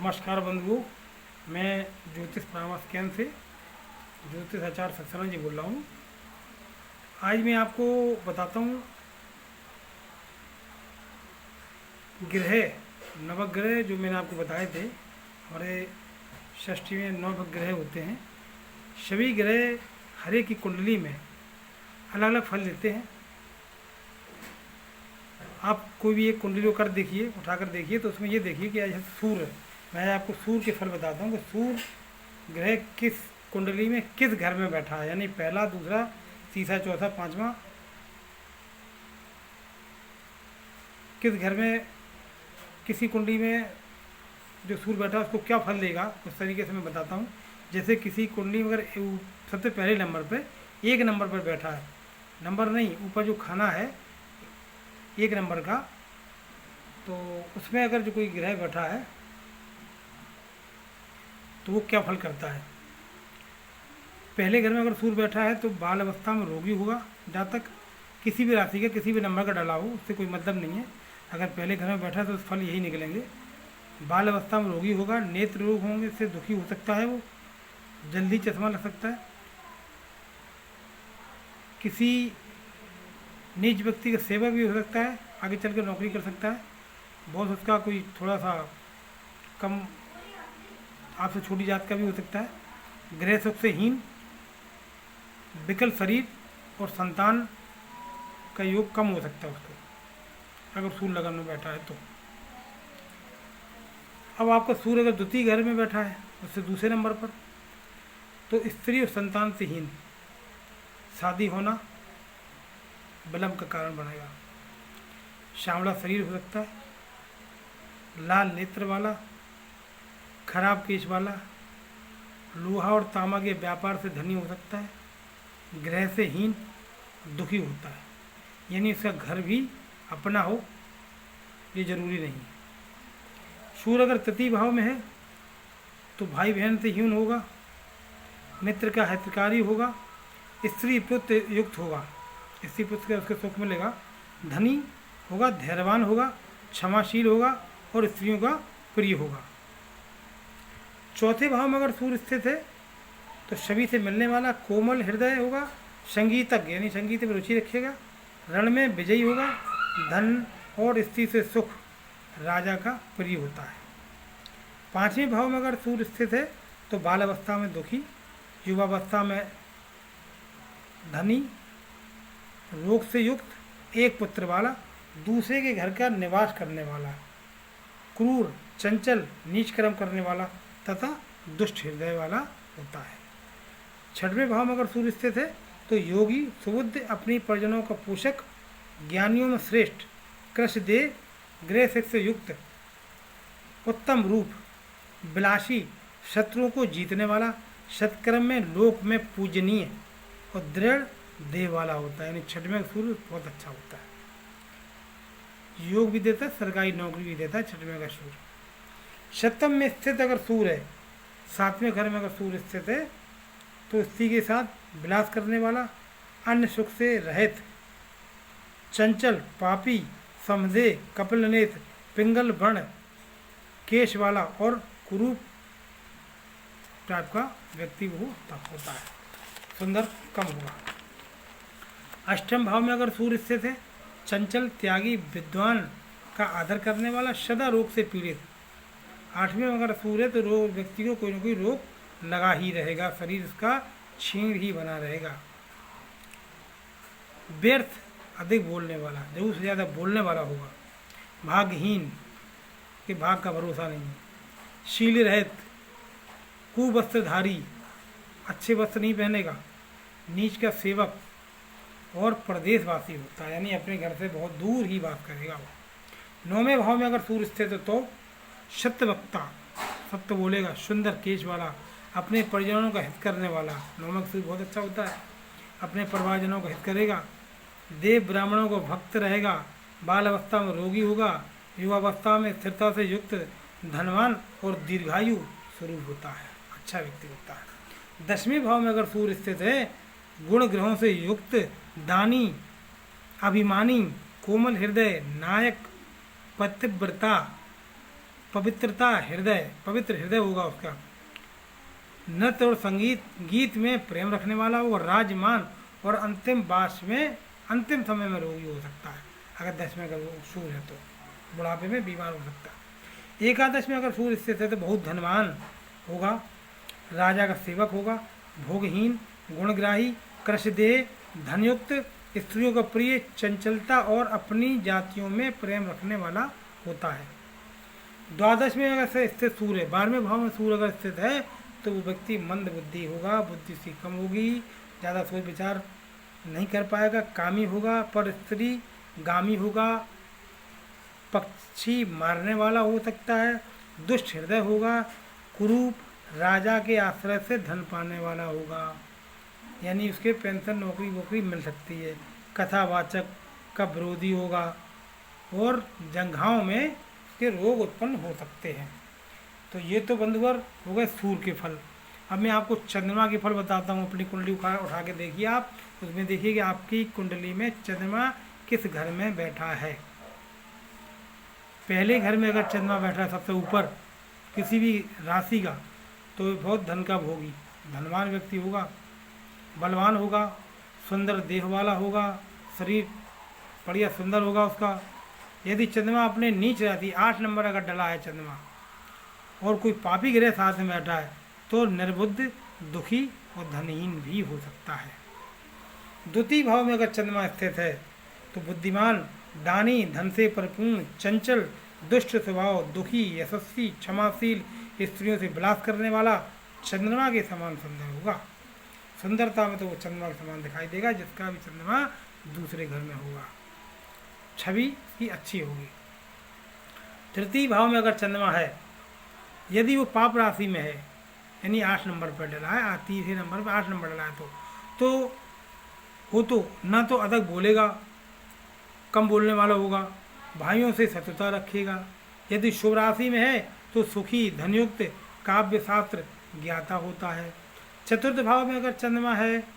नमस्कार बंधुओं, मैं ज्योतिष परामर्श केंद्र से ज्योतिष आचार्य सक्सेना जी बोल रहा हूँ। आज मैं आपको बताता हूँ ग्रह, नवग्रह जो मैंने आपको बताए थे। हमारे षष्ठी में नवग्रह होते हैं। सभी ग्रह हर एक की कुंडली में अलग अलग फल देते हैं। आप कोई भी एक कुंडली को कर देखिए, उठाकर देखिए, तो उसमें ये देखिए कि आज सूर्य, मैं आपको सूर्य के फल बताता हूँ कि सूर्य ग्रह किस कुंडली में किस घर में बैठा है, यानी पहला, दूसरा, तीसरा, चौथा, पांचवा, किस घर में किसी कुंडली में जो सूर्य बैठा है उसको क्या फल देगा, उस तरीके से मैं बताता हूँ। जैसे किसी कुंडली में अगर सबसे पहले नंबर पे 1 नंबर पर बैठा है, नंबर नहीं, ऊपर जो खाना है 1 नंबर का, तो उसमें अगर जो कोई ग्रह बैठा है तो वो क्या फल करता है। पहले घर में अगर सूर्य बैठा है तो बाल अवस्था में रोगी होगा। जहाँ तक किसी भी राशि का किसी भी नंबर का डला हो उससे कोई मतलब नहीं है। अगर पहले घर में बैठा है तो फल यही निकलेंगे। बाल अवस्था में रोगी होगा, नेत्र रोग होंगे, इससे दुखी हो सकता है, वो जल्दी चश्मा लग सकता है। किसी निज व्यक्ति का सेवक भी हो सकता है, आगे चल कर नौकरी कर सकता है। बहुत उसका कोई थोड़ा सा कम आपसे छोटी जात का भी हो सकता है। गृह सुख से हीन, विकल शरीर और संतान का योग कम हो सकता है उसको, अगर सूर्य लगन में बैठा है तो। अब आपका सूर्य अगर द्वितीय घर में बैठा है, उससे दूसरे नंबर पर, तो स्त्री और संतान से हीन, शादी होना विलंब का कारण बनेगा। श्यामला शरीर हो सकता है, लाल नेत्र वाला, खराब केश वाला, लोहा और तांबा के व्यापार से धनी हो सकता है। ग्रह से हीन, दुखी होता है, यानी उसका घर भी अपना हो ये जरूरी नहीं है। सूर्य अगर तृतीय भाव में है तो भाई बहन से हीन होगा, मित्र का हितकारी होगा, स्त्री पुत्र युक्त होगा, स्त्री पुत्र का उसके सुख मिलेगा, धनी होगा, धैर्यवान होगा, क्षमाशील होगा और स्त्रियों का प्रिय होगा। चौथे भाव में अगर सूर्य स्थित है तो सभी से मिलने वाला, कोमल हृदय होगा, संगीतज्ञ यानी संगीत में रुचि रखेगा, रण में विजयी होगा, धन और स्त्री से सुख, राजा का प्रिय होता है। पांचवें भाव में अगर सूर्य स्थित है तो बाल अवस्था में दुखी, युवावस्था में धनी, रोग से युक्त, एक पुत्र वाला, दूसरे के घर का निवास करने वाला, क्रूर, चंचल, नीच कर्म करने वाला तथा दुष्ट हृदय वाला होता है। छठवें भाव में अगर सूर्य स्थित है तो योगी, सुबुद्ध, अपनी परिजनों का पोषक, ज्ञानियों में श्रेष्ठ, कृष्ण देह, गृह से युक्त, उत्तम रूप, विलासी, शत्रुओं को जीतने वाला, सत्कर्म में लोक में पूजनीय और दृढ़ देह वाला होता है। यानी छठवें सूर्य बहुत अच्छा होता है, योग भी देता है, सरकारी नौकरी भी देता है छठवें का सूर्य। सप्तम में स्थित अगर सूर्य है, सातवें घर में अगर सूर्य स्थित है तो स्त्री के साथ विलास करने वाला, अन्य सुख से रहित, चंचल, पापी, समझे, कपिल नेत्र, पिंगल वर्ण, केश वाला और कुरूप टाइप का व्यक्ति वो होता है, सुंदर कम होगा। अष्टम भाव में अगर सूर्य स्थित है, चंचल, त्यागी, विद्वान का आदर करने वाला, सदा रोग से पीड़ित। आठवें में अगर सूर्य तो रोग, व्यक्ति को कोई ना कोई रोग लगा ही रहेगा, शरीर उसका क्षीण ही बना रहेगा। व्यर्थ, अधिक बोलने वाला, जरूर से ज़्यादा बोलने वाला होगा। भाग्यहीन, कि भाग का भरोसा नहीं है। शील रहित, कुवस्त्रधारी, अच्छे वस्त्र नहीं पहनेगा, नीच का सेवक और प्रदेशवासी होता है, यानी अपने घर से बहुत दूर ही बात करेगा वो। नौवें भाव में अगर सूर्य स्थित है तो सत्यवक्ता, सत्य बोलेगा, सुंदर केश वाला, अपने परिजनों का हित करने वाला। नौवें सूर्य बहुत अच्छा होता है, अपने परिवारजनों का हित करेगा, देव ब्राह्मणों को भक्त रहेगा, बाल अवस्था में रोगी होगा, युवावस्था में स्थिरता से युक्त, धनवान और दीर्घायु स्वरूप होता है, अच्छा व्यक्ति होता है। दसवें भाव में अगर सूर्य स्थित है, गुण ग्रहों से युक्त, दानी, अभिमानी, कोमल हृदय, नायक, पतिव्रता, पवित्रता हृदय, पवित्र हृदय होगा उसका। नृत्य और संगीत गीत में प्रेम रखने वाला होगा। राजमान और अंतिम वास में अंतिम समय में रोगी हो सकता है। अगर 10 में अगर वो सूर्य है तो बुढ़ापे में बीमार हो सकता है। एकादश में अगर सूर्य स्थित है तो बहुत धनवान होगा, राजा का सेवक होगा, भोगहीन, गुणग्राही, कृषदेह, धनयुक्त, स्त्रियों का प्रिय, चंचलता और अपनी जातियों में प्रेम रखने वाला होता है। द्वादश में अगर से स्थित सूर्य, 12वें भाव में सूर्य अगर स्थित है तो वो व्यक्ति मंद बुद्धि होगा, बुद्धि सी कम होगी, ज़्यादा सोच विचार नहीं कर पाएगा, कामी होगा, पर स्त्री गामी होगा, पक्षी मारने वाला हो सकता है, दुष्ट हृदय होगा, कुरूप, राजा के आश्रय से धन पाने वाला होगा, यानी उसके पेंशन नौकरी वोकरी मिल सकती है, कथावाचक का विरोधी होगा और जंघाओं में उसके रोग उत्पन्न हो सकते हैं। तो ये तो बंधुवर हो गए सूर्य के फल। अब मैं आपको चंद्रमा के फल बताता हूँ। अपनी कुंडली उठा के देखिए आप, उसमें देखिए कि आपकी कुंडली में चंद्रमा किस घर में बैठा है। पहले घर में अगर चंद्रमा बैठा है सबसे ऊपर किसी भी राशि का, तो बहुत धन का भोगी, धनवान व्यक्ति होगा, बलवान होगा, सुंदर देह वाला होगा, शरीर बढ़िया सुंदर होगा उसका। यदि चंद्रमा अपने नीच रहती, 8 नंबर अगर डला है चंद्रमा और कोई पापी ग्रह साथ में बैठा है तो निर्बुद्ध, दुखी और धनहीन भी हो सकता है। द्वितीय भाव में अगर चंद्रमा स्थित है तो बुद्धिमान, दानी, धन से परिपूर्ण, चंचल, दुष्ट स्वभाव, दुखी, यशस्वी, क्षमाशील, स्त्रियों से विलास करने वाला, चंद्रमा के समान सुंदर होगा। सुंदरता में तो वो चंद्रमा के समान दिखाई देगा जिसका भी चंद्रमा दूसरे घर में होगा, छवि की अच्छी होगी। तृतीय भाव में अगर चंद्रमा है, यदि वो पाप राशि में है, यानी 8 नंबर पर डला है, तीसरे नंबर पर 8 नंबर डला है तो वो तो ना तो अधिक बोलेगा, कम बोलने वाला होगा, भाइयों से शत्रुता रखेगा। यदि शुभ राशि में है तो सुखी, धनयुक्त, काव्य शास्त्र ज्ञाता होता है। चतुर्थ भाव में अगर चंद्रमा है